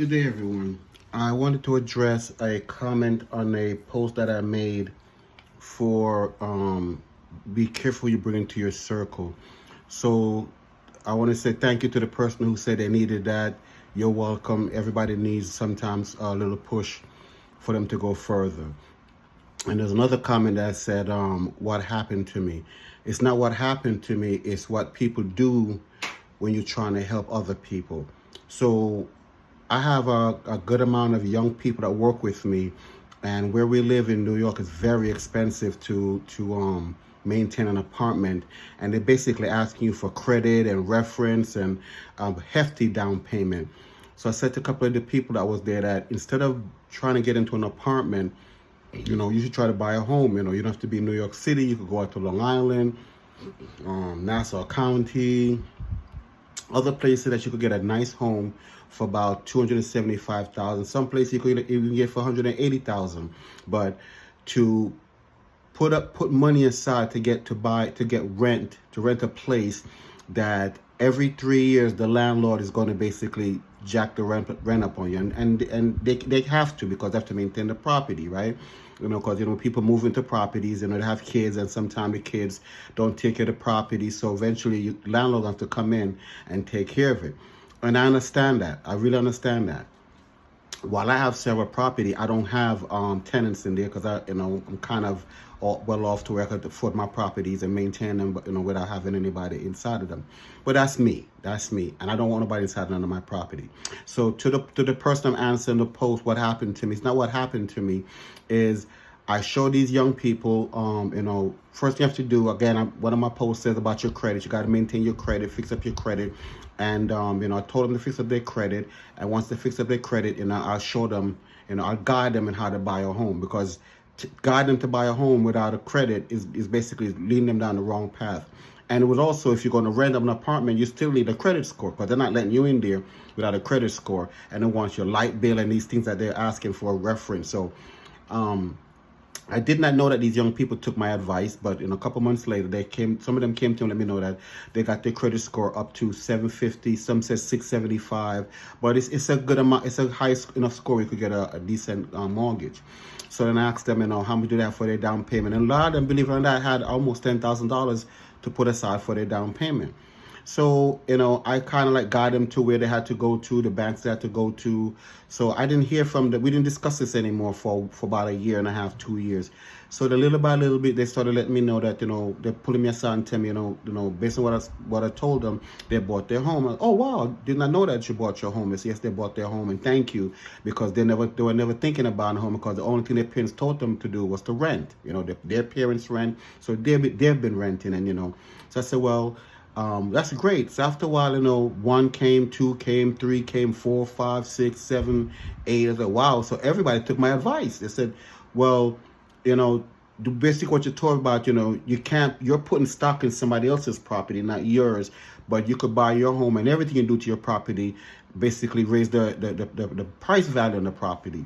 Good day, everyone. I wanted to address a comment on a post that I made for be careful you bring into your circle. So I want to say thank you to the person who said they needed that. You're welcome. Everybody needs sometimes a little push for them to go further. And there's another comment that said, what happened to me? It's not what happened to me, it's what people do when you're trying to help other people. So I have a good amount of young people that work with me, and where we live in New York is very expensive to maintain an apartment, and they're basically asking you for credit and reference and hefty down payment. So I said to a couple of the people that was there that instead of trying to get into an apartment, you should try to buy a home. You don't have to be in New York City. You could go out to Long Island, Nassau County, other places that you could get a nice home for about $275,000. Some places you could even get for $180,000. But to put money aside to rent a place that every 3 years the landlord is going to basically jack the rent up on you, and they have to, because they have to maintain the property, right? Because people move into properties and they have kids, and sometimes the kids don't take care of the property, so eventually landlords have to come in and take care of it. And I understand that. I really understand that. While I have several property, I don't have tenants in there because I'm kind of well off to where I could afford my properties and maintain them, without having anybody inside of them. But that's me, and I don't want nobody inside none of my property. So to the person I'm answering the post, what happened to me? It's not what happened to me. Is I show these young people, first you have to do, again, one of my posts says about your credit. You got to maintain your credit, fix up your credit. And, I told them to fix up their credit. And once they fix up their credit, I'll show them, I'll guide them in how to buy a home. Because to guide them to buy a home without a credit is basically leading them down the wrong path. And it was also, if you're going to rent an apartment, you still need a credit score, because they're not letting you in there without a credit score. And they want your light bill and these things that they're asking for a reference. So, I did not know that these young people took my advice, but a couple months later, some of them came to me and let me know that they got their credit score up to 750, some says 675, but it's a good amount, it's a high enough score you could get a decent mortgage. So then I asked them, how much do they have for their down payment? And a lot of them, believe it or not, had almost $10,000 to put aside for their down payment. So, I kind of guide them to where they had to go to, the banks they had to go to. So I didn't hear from them. We didn't discuss this anymore for about a year and a half, 2 years. So the little by little bit, they started letting me know that, they're pulling me aside and telling me, based on what I told them, they bought their home. Oh, wow, did not know that you bought your home. I said, yes, they bought their home, and thank you, because they were never thinking about a home, because the only thing their parents told them to do was to rent. Their parents rent, so they've been renting, and So I said, well, that's great. So after a while, 1 came, 2 came, 3 came, 4, 5, 6, 7, 8. I said, wow. So everybody took my advice. They said, well, do basically what you're talking about, you're putting stock in somebody else's property, not yours, but you could buy your home, and everything you do to your property basically raise the price value on the property.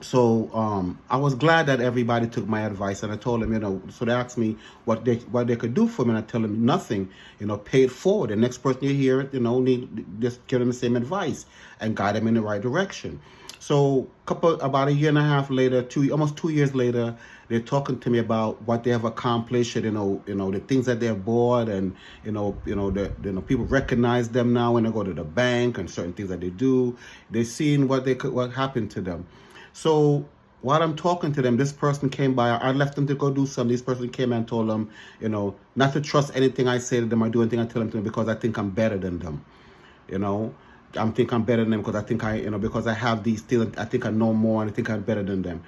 So I was glad that everybody took my advice, and I told them, so they asked me what they could do for me, and I tell them nothing, pay it forward. The next person you hear it, need just give them the same advice and guide them in the right direction. So about a year and a half later, almost 2 years later, they're talking to me about what they have accomplished, the things that they've bought, and people recognize them now when they go to the bank, and certain things that they do. They're seeing what happened to them. So while I'm talking to them, this person came by. I left them to go do something. This person came and told them, not to trust anything I say to them or do anything I tell them to them, because I think I'm better than them. I think I'm better than them because I think because I have these things. I think I know more, and I think I'm better than them.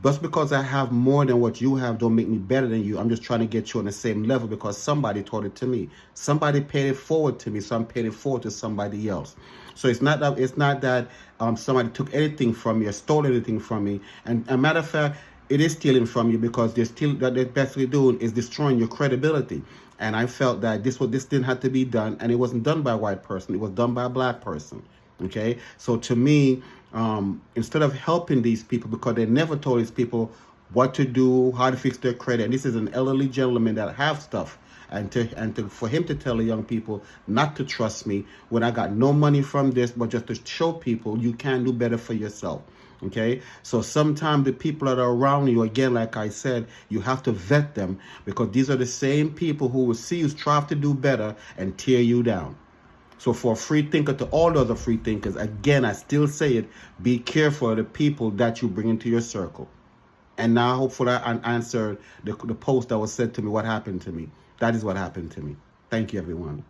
Just because I have more than what you have don't make me better than you. I'm just trying to get you on the same level because somebody taught it to me. Somebody paid it forward to me, so I'm paying it forward to somebody else. So it's not that somebody took anything from me or stole anything from me. And a matter of fact, it is stealing from you, because what they're basically doing is destroying your credibility. And I felt that this didn't have to be done, and it wasn't done by a white person. It was done by a black person. Okay, so to me, instead of helping these people, because they never told these people what to do, how to fix their credit, and this is an elderly gentleman that have stuff, for him to tell the young people not to trust me when I got no money from this, but just to show people you can do better for yourself. Okay, so sometimes the people that are around you, again, like I said, you have to vet them, because these are the same people who will see you strive to do better and tear you down. So for a free thinker, to all the other free thinkers, again, I still say it, be careful of the people that you bring into your circle. And now hopefully I answered the post that was said to me, what happened to me. That is what happened to me. Thank you, everyone.